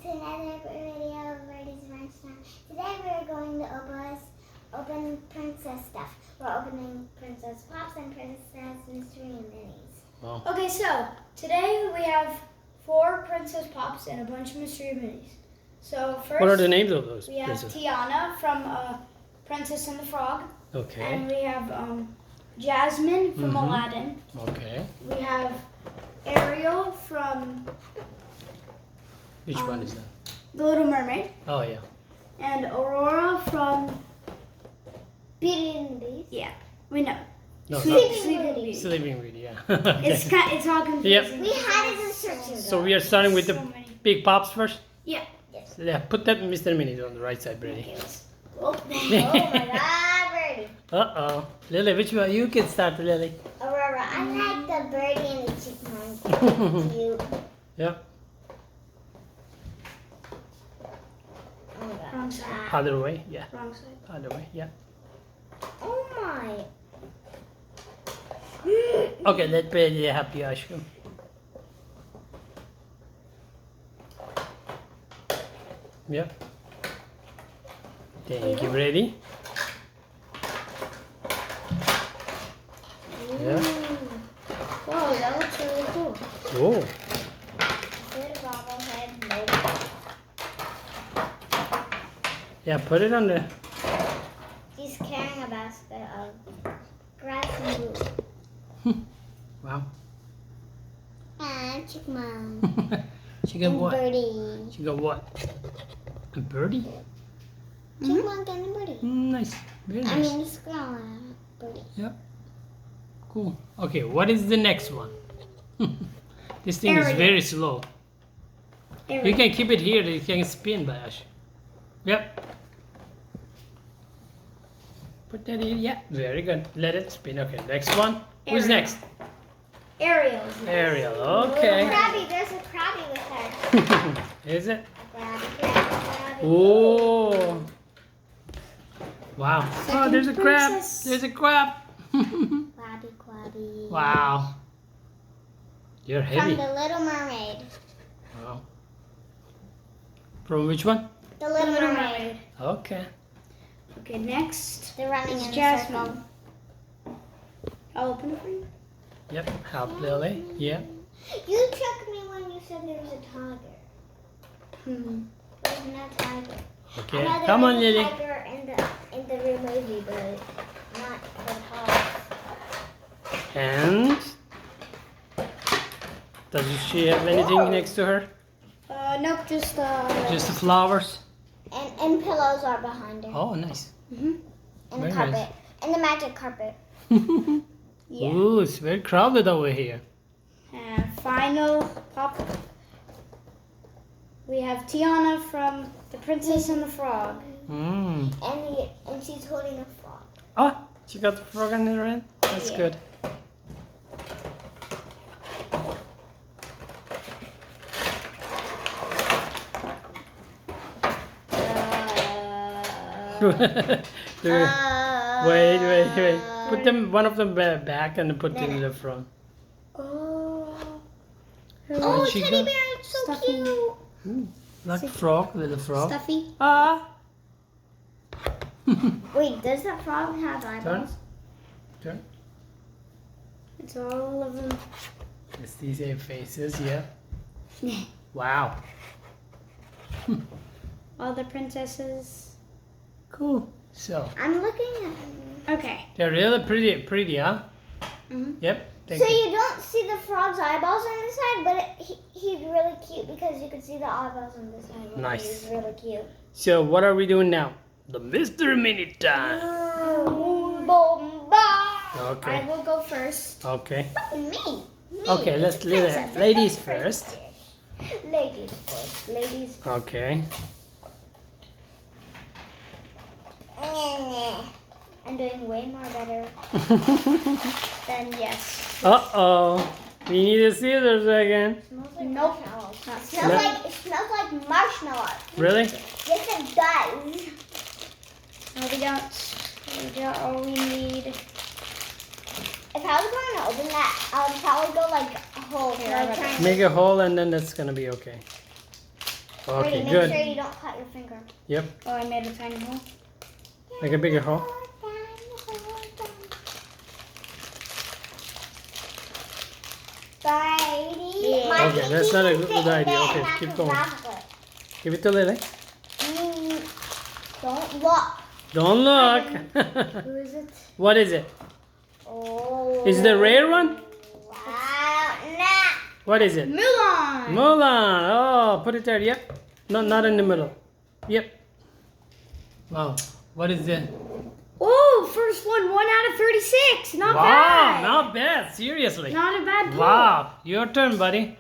to another video of Birdie's Rhinestone. Today we're going to open princess stuff. We're opening Princess Pops and Princess Mystery Minis. Wow. Okay, so today we have 4 Princess Pops and a bunch of Mystery Minis. So first, What are the names of those? we have princesses? Tiana from Princess and the Frog. Okay. And we have Jasmine from Aladdin. Okay. We have Ariel from Which one is that? The Little Mermaid. Oh yeah. And Aurora from Beauty and the Beast. Yeah. We know. No, Sleeping Beauty. Sleeping Beauty. Yeah. Okay. It's all confusing. Yep. We had it in searching. So we are starting with the So many. big pops first. Yeah. Yes. So, yeah. Put that Mr. Mini on the right side, Brady. Okay, let's- Oh my God, Birdie. Uh-oh. Lily, which one? You can start, Lily. Aurora, I like the birdie and the chipmunk. Cute. Yep. Oh my God. Wrong side. Other way. Yeah. Wrong side. Other way. Yeah. Oh my. Okay, let Brady have the ice cream. Yep. Thank you, Brady. Yeah. Whoa, that looks really cool. Oh. Good bobblehead, no. Yeah, put it on the. He's carrying a basket of grass and glue. Wow. And chipmunk. She got And what? birdie. She got what? A birdie? Chipmunk and a birdie. Nice. Very I nice. mean, squirrel and a birdie. Yep. Cool. Okay, what is the next one? This thing is Ariel. very slow. Ariel. You can keep it here, it can spin, Bash. Yep. Put that in, yeah, very good. Let it spin. Okay, next one. Who's Ariel. next? Ariel. Ariel, Little okay. Crabby, there's a crabby with her. Is it? Crabby. Oh. Wow. Oh, Second there's a crab. princess. There's a crab. Crabby. Wow. You're From heavy. the Little Mermaid. Wow. From which one? The Little Mermaid. Okay. Okay, next. They're running It's in a Jasmine. circle. I'll open it for you. Yep. Help Lily. Yeah. You tricked me when you said there was a tiger. Hmm. There's no tiger. Okay. I know there Come on, is a Lily. tiger in the real movie, but not for the pops. And does she have anything Whoa. next to her? Nope, just Just the flowers. And pillows are behind her. Oh, nice. And very the carpet. nice. And the magic carpet. Yeah. Ooh, it's very crowded over here. And final pop. We have Tiana from The Princess and the Frog. Mm. And she's holding a frog. Oh, she got the frog in her hand. That's Yeah. good. Wait. Put them, one of them back and put them in the front. Oh. Oh, she teddy got? bear, it's so Stuffy. cute. Like frog, little frog. Stuffy. Ah. Wait, does that frog have Turn. eyeballs? Turn. It's all of them. It's these eight faces, yeah. Wow. All the princesses. Cool. So, I'm looking at him. Okay. they're really pretty, huh? Mhm. Yep. Thank So you. you don't see the frog's eyeballs on this side, but he's really cute because you can see the eyeballs on this side. Nice. He's really cute. So, what are we doing now? The Mr. Mini time. Boom, boom, boom. Okay. I will go first. Okay. Me. Okay, let's It's leave it. princess. Ladies It's first. princess. Ladies first. Ladies. Okay. I'm doing way more better than yes. Uh-oh. We need the scissors again. Smells like Nope. marshmallows. Not It smells like marshmallows. Really? Yes, it does. No, we don't. We got all we need. If I was going to open that, I would probably go like a hole. Here, I got Like it. Make a hole and then that's gonna be okay. Okay, Make good. sure you don't cut your finger. Yep. Oh, I made a tiny hole. Make a bigger hole. Yeah. Okay, that's not a good idea. Okay, keep going. Give it to Lily. Don't look. Don't look. Who is it? What is it? Oh. Is it the rare one? Wow. Nah. What is it? Mulan. Mulan. Oh, put it there. Yep. No, not in the middle. Yep. Wow. What is it? Oh, first one, 1 out of 36. Not Wow, bad. not bad. Seriously. Not a bad pull. Wow. Your turn, buddy.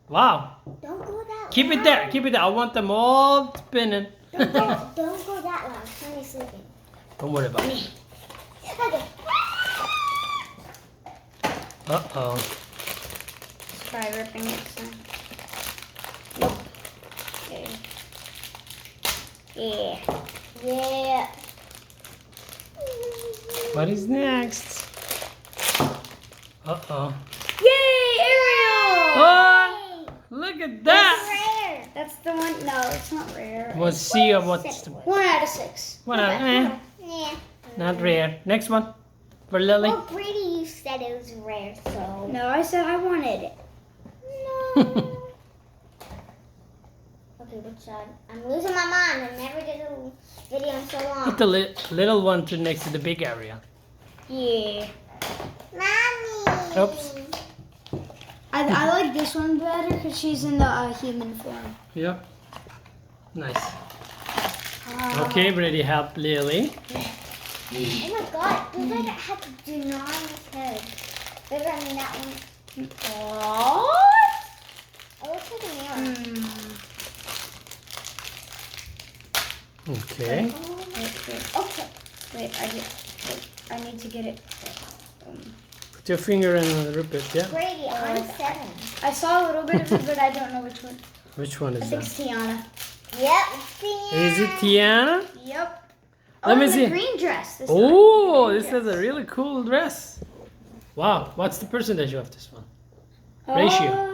Wow. Don't go that Keep it loud. there. Keep it there. I want them all spinning. Don't go that loud. Sonny's sleeping. Don't worry about it. Okay. Uh-oh. Let's try ripping it this time. Nope. Okay. Yeah. Yeah. What is next? Uh-oh. Yay, Ariel! Oh, look at that. Rare. That's the one. No, it's not rare. Let's see what's the 1 out of 6. what? Yeah. Not rare. Next one for Lily. Well, Brady, you said it was rare, so. No, I said I wanted it. No. Okay, which side? I'm losing my mind. I never did a video in so long. Put the little one to next to the big area. Yeah. Mommy. Oops. I like this one better because she's in the human form. Yep. Nice. Okay, ready? Help Lily. Oh my god, looks like it had to do not on his head. Bigger than that one. What? It looks like a mirror. Okay. Okay. Wait, I need to get it. Put your finger in and rip it. Yeah. Brady, I'm 7. I saw a little bit of it, but I don't know which one. Which one I is think that? it's Tiana. Yep. Is it Tiana? Yep. Let me and see. The green dress. This Oh, one. this is a really cool dress. Wow. What's the percentage of this one? Ratio.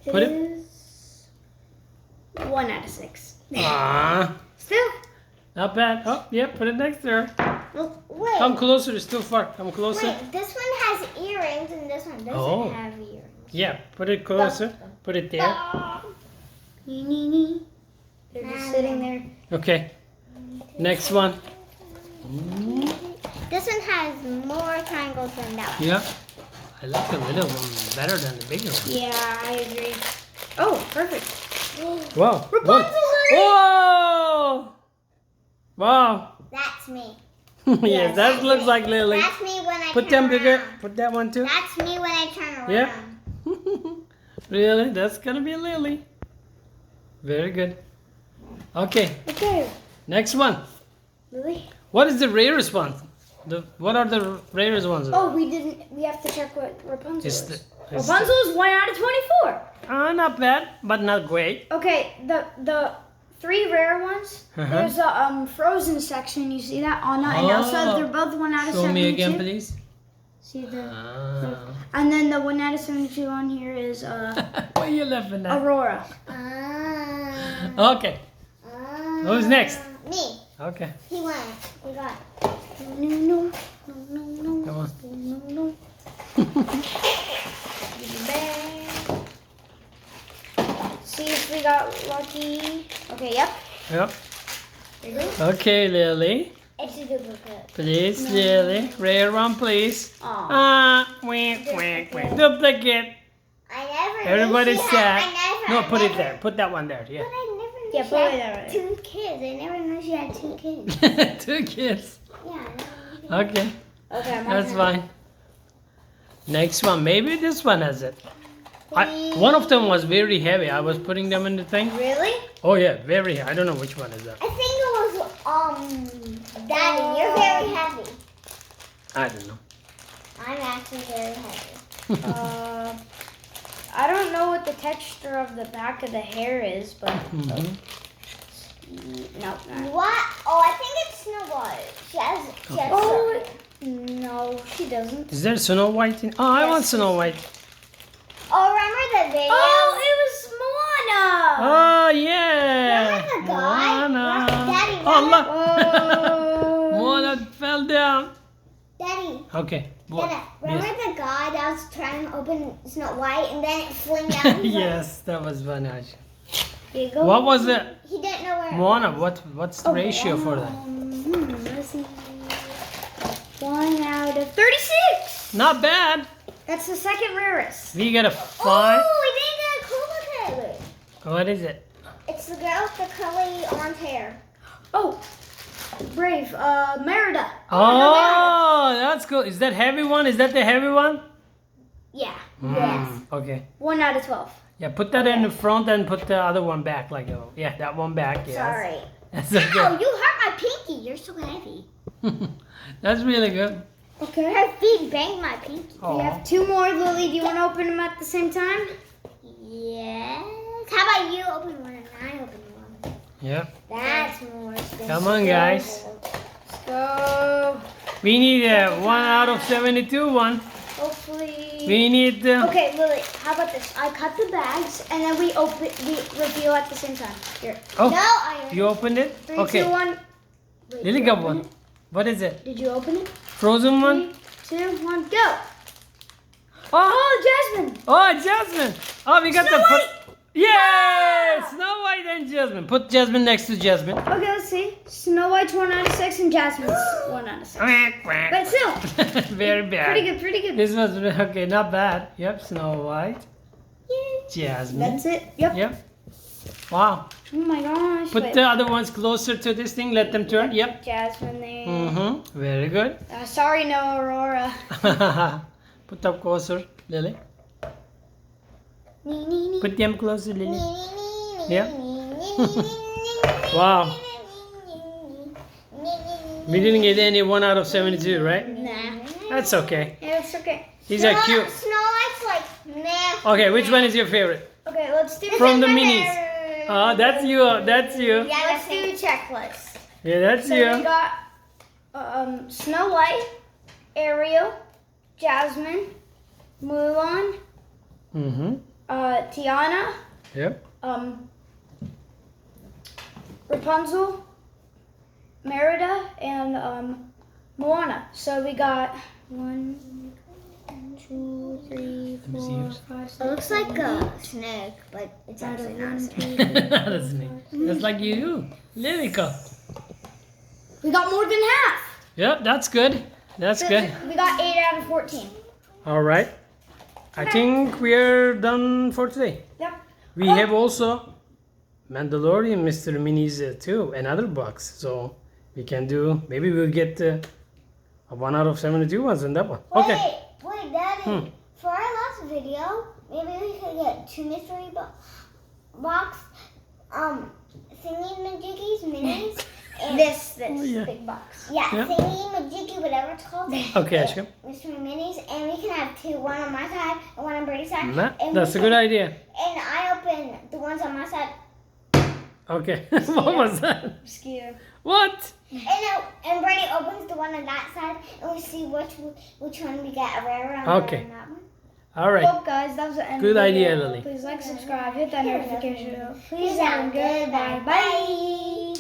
It Put it- is 1 out of 6. Ah, Still. not bad. Oh, yeah. Put it next to her. Wait. Come closer. It's too far. Come closer. Wait, this one has earrings and this one doesn't Oh. have earrings. Yeah. Put it closer. Put it there. They're just sitting there. Okay. Next one. This one has more triangles than that one. Yeah. I like the little one better than the bigger one. Yeah, I agree. Oh, perfect. Wow. Rapunzel! Whoa! Wow. That's me. Yes, that looks like Lily. That's me when I Put turn them around. bigger. Put that one too. That's me when I turn around. Yeah. Really? That's gonna be Lily. Very good. Okay. Okay. Next one. Lily? What is the rarest one? What are the rarest ones? Oh, we have to check what Rapunzel Is is. the- is Rapunzel is 1 out of 24. not bad, but not great. Okay, the 3 rare ones. Uh-huh. There's a frozen section. You see that? Anna and Elsa. They're both 1 out of Show 72. me again, please. See the. Ah. And then the 1 out of 72 on here is Why are you laughing at? Aurora. Okay. Who's next? Me. Okay. He won. We got. No. Come on. No. See if we got lucky. Okay, yep. Yep. There you go. Okay, Lily. It's a duplicate. Please, Lily. Rare one, please. Aw. Wink. Duplicate. I never. Everybody's knew she had- sad. I never. No, I put it never- there. Put that one there. But Yeah. I never knew Yeah, she put it had there. 2 kids. I never knew she had 2 kids. 2 kids. Yeah. I never knew. Okay. Okay, That's fine. Next one. Maybe this one has it. One of them was very heavy. I was putting them in the thing. Really? Oh yeah, very heavy. I don't know which one is that. I think it was Daddy. You're very heavy. I don't know. I'm actually very heavy. I don't know what the texture of the back of the hair is, but Mhm. no. What? Oh, I think it's Snow White. She has Oh, no, she doesn't. Is there Snow White in? Oh, I want Snow White. Oh, remember the video. Oh, it was Moana. Oh yeah. Remember the guy? Moana. Daddy, Oh remember? look. Moana fell down. Daddy, Okay. What? Dada, remember the guy that was trying to open Snow White and then it flew down? Yes, that was funny. Actually. Here you go. What was it? He didn't know where. Moana, what's the ratio for that? Let's see. 1 out of 36. Not bad. That's the second rarest. We got a 5. Oh, we didn't get a cool Taylor. What is it? It's the girl with the curly orange hair. Oh, Brave. Merida. Oh, that's cool. Is that heavy one? Is that the heavy one? Yeah. Mm, okay. 1 out of 12. Yeah, put that in the front and put the other one back. Like, oh, yeah, that one back. Yes. Sorry. That's Ow, okay. you hurt my pinky. You're so heavy. That's really good. Okay. Her feet banged my pinky. We Oh. have 2 more, Lily. Do you want to open them at the same time? Yes. How about you open one and I open one? Yeah. That's more expensive. Come on, guys. Let's go. We need a 1 out of 72 one. Hopefully. We need. Okay, Lily. How about this? I cut the bags and then we reveal at the same time. Here. Oh, No, I you opened it? 3, Okay. 2, 1. Wait, Lily you got open one. it? What is it? Did you open it? Frozen one? 3, 2, 1, go. Oh, Oh, Jasmine. oh, Jasmine. Oh, we got Snow the. White. Yes! Snow White and Jasmine. Put Jasmine next to Jasmine. Okay, let's see. Snow White's 1 out of 6 and Jasmine's 1 out of 6. But still, Very bad. pretty good, pretty good. This was okay, not bad. Yep, Snow White. Jasmine. That's it. Yep. Yep. Wow. Oh my gosh. Put Wait. the other ones closer to this thing. Let them turn. Yep. Jasmine there. Mm-hmm. Very good. Sorry, no Aurora. Put them closer, Lily. Nee, nee, nee. Put them closer, Lily. Nee, nee, nee, Yeah. nee, nee, nee, nee, Wow. nee, nee, nee, We didn't get any 1 out of 72, right? Nah. That's okay. Yeah, it's okay. These are cute. Snow White's like meh. Okay, which one is your favorite? Okay, let's do From the My minis. favorite. Oh, that's you. That's you. Yeah, let's do a checklist. Yeah, that's So we you. got Snow White, Ariel, Jasmine, Mulan, Mm-hmm. Tiana, Yep. Rapunzel, Merida, and Moana. So we got 1, 2, 3, me see 4, yours. 5, 6. It looks like a snake, but it's actually not a snake. That's me. That's like you. Lily go. We got more than half. Yep, that's good. That's So good. We got 8 out of 14. All right. I think we're done for today. Yep. We have also Mandalorian Mr. Minis too, another box. So we can do, maybe we'll get a 1 out of 72 ones on that one. Okay. Wait, Daddy. For our last video, maybe we could get 2 mystery box, thingy majiggies, minis, and This yeah. big box. yeah, Yeah. thingy majiggy, whatever it's called. Okay, Ashka. Mystery minis, and we can have 2, one on my side and one on Brady's side. And That's a we good can- idea. And I open the ones on my side, Okay. What was that? Mosquito. What? and Brady opens the one on that side, and we see which one we get a rare on Okay. that one. All right. Well, guys, that was the end Good of the idea, video. Lily. Please like, subscribe, hit that notification bell. Please Peace have a out. good bye. Bye.